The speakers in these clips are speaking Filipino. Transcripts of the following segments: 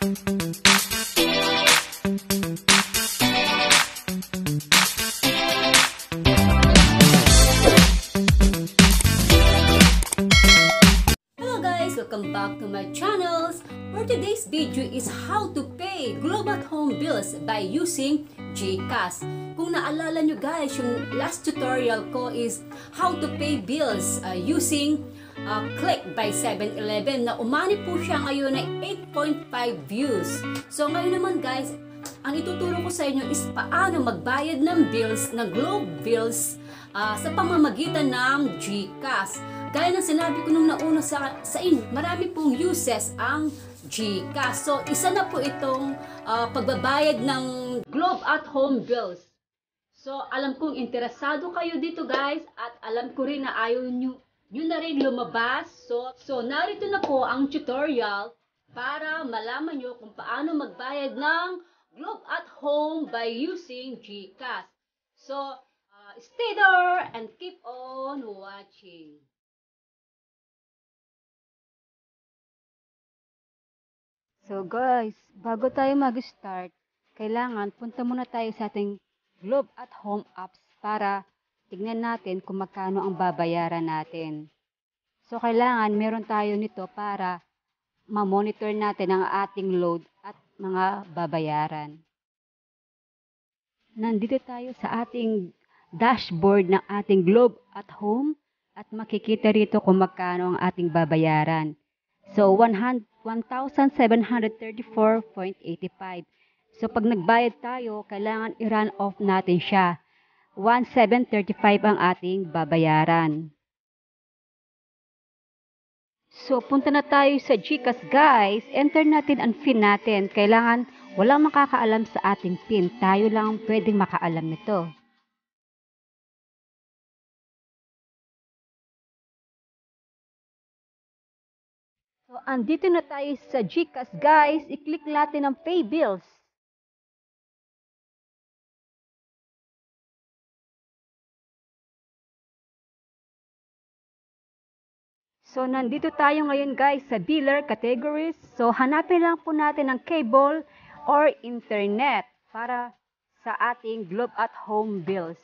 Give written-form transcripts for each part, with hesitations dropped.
Welcome back to my channels. For today's video is how to pay Globe at Home bills by using GCash. Kung naalala nyo guys, yung last tutorial ko is how to pay bills using Click by 7-Eleven na umani po siya ngayon ng 8.5 views. So ngayon naman guys, ang ituturo ko sa inyo is paano magbayad ng bills, ng Globe bills sa pamamagitan ng GCash. Gaya ng sinabi ko nung nauna sa inyo, marami pong uses ang GCash. So, isa na po itong pagbabayad ng Globe at Home bills. So, alam kong interesado kayo dito guys at alam ko rin na ayaw nyo na rin lumabas. So, narito na po ang tutorial para malaman nyo kung paano magbayad ng Globe at Home by using GCash. So, stay there and keep on watching. So guys, bago tayo mag-start, kailangan punta muna tayo sa ating Globe at Home apps para tignan natin kung magkano ang babayaran natin. So kailangan meron tayo nito para ma-monitor natin ang ating load at mga babayaran. Nandito tayo sa ating dashboard ng ating Globe at Home at makikita rito kung magkano ang ating babayaran. So 1,734.85. So pag nagbayad tayo, kailangan i-run off natin siya. 1,735 ang ating babayaran. So punta na tayo sa GCash guys. Enter natin ang PIN natin. Kailangan walang makakaalam sa ating PIN. Tayo lang pwedeng makaalam nito. So, andito na tayo sa GCash guys. I-click natin ang Pay Bills. So, nandito tayo ngayon guys sa Biller Categories. So, hanapin lang po natin ang cable or internet para sa ating Globe at Home bills.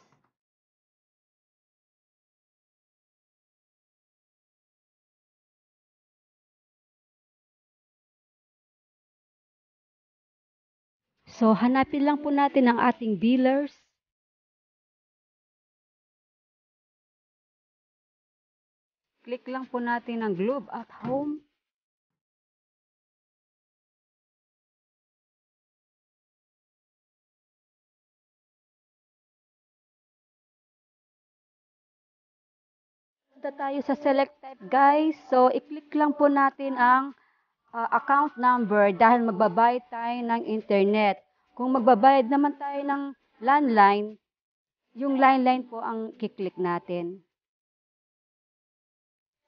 So, hanapin lang po natin ang ating billers. Click lang po natin ang Globe at Home. Punta tayo sa Select Type guys. So, i-click lang po natin ang account number dahil magbabayad tayo ng internet. Kung magbabayad naman tayo ng landline, yung landline po ang kiklik natin.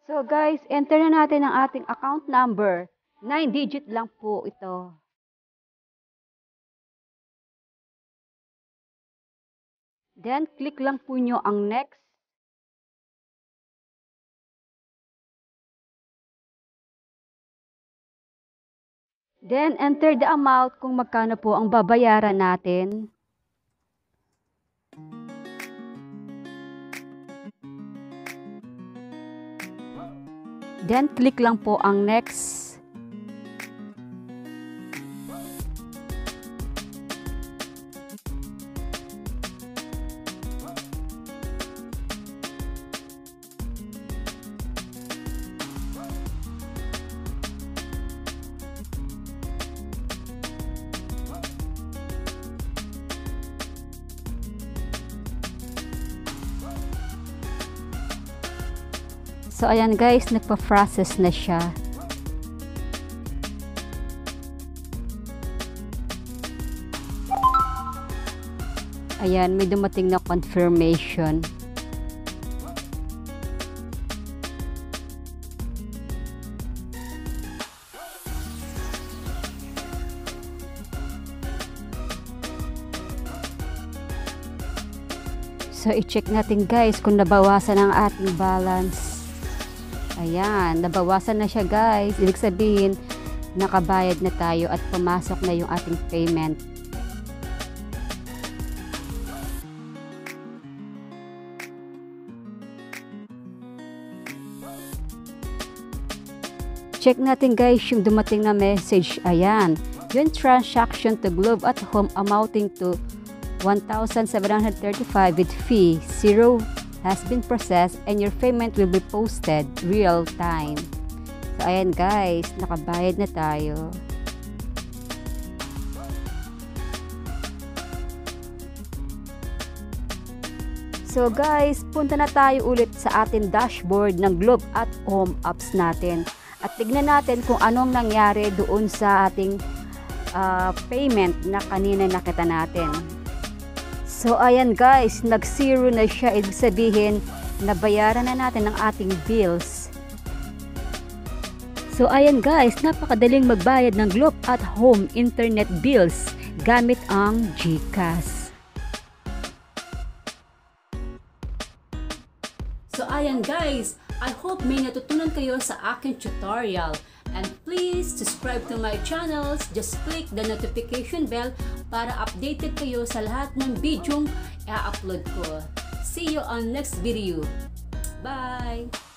So guys, enter na natin ang ating account number. 9-digit lang po ito. Then, click lang po nyo ang next. Then, enter the amount kung magkano po ang babayaran natin. Then, click lang po ang next. So, ayan guys, nagpa-process na siya. Ayan, may dumating na confirmation. So, i-check natin guys kung nabawasan ang ating balance. Ayan, nabawasan na siya guys. Ibig sabihin, nakabayad na tayo at pumasok na yung ating payment. Check natin guys yung dumating na message. Ayan, yung transaction to Globe at Home amounting to 1,735 with fee 0 has been processed and your payment will be posted real time. So ayan guys, nakabayad na tayo. So guys, punta na tayo ulit sa ating dashboard ng Globe at Home apps natin. At tignan natin kung anong nangyari doon sa ating payment na kanina nakita natin. So ayan guys, nag-zero na siya. Ibig sabihin, nabayaran na natin ang ating bills. So ayan guys, napakadaling magbayad ng Globe at Home internet bills gamit ang GCash. So ayan guys, I hope may natutunan kayo sa aking tutorial. And please subscribe to my channels. Just click the notification bell para updated kayo sa lahat ng videong i-upload ko. See you on next video. Bye!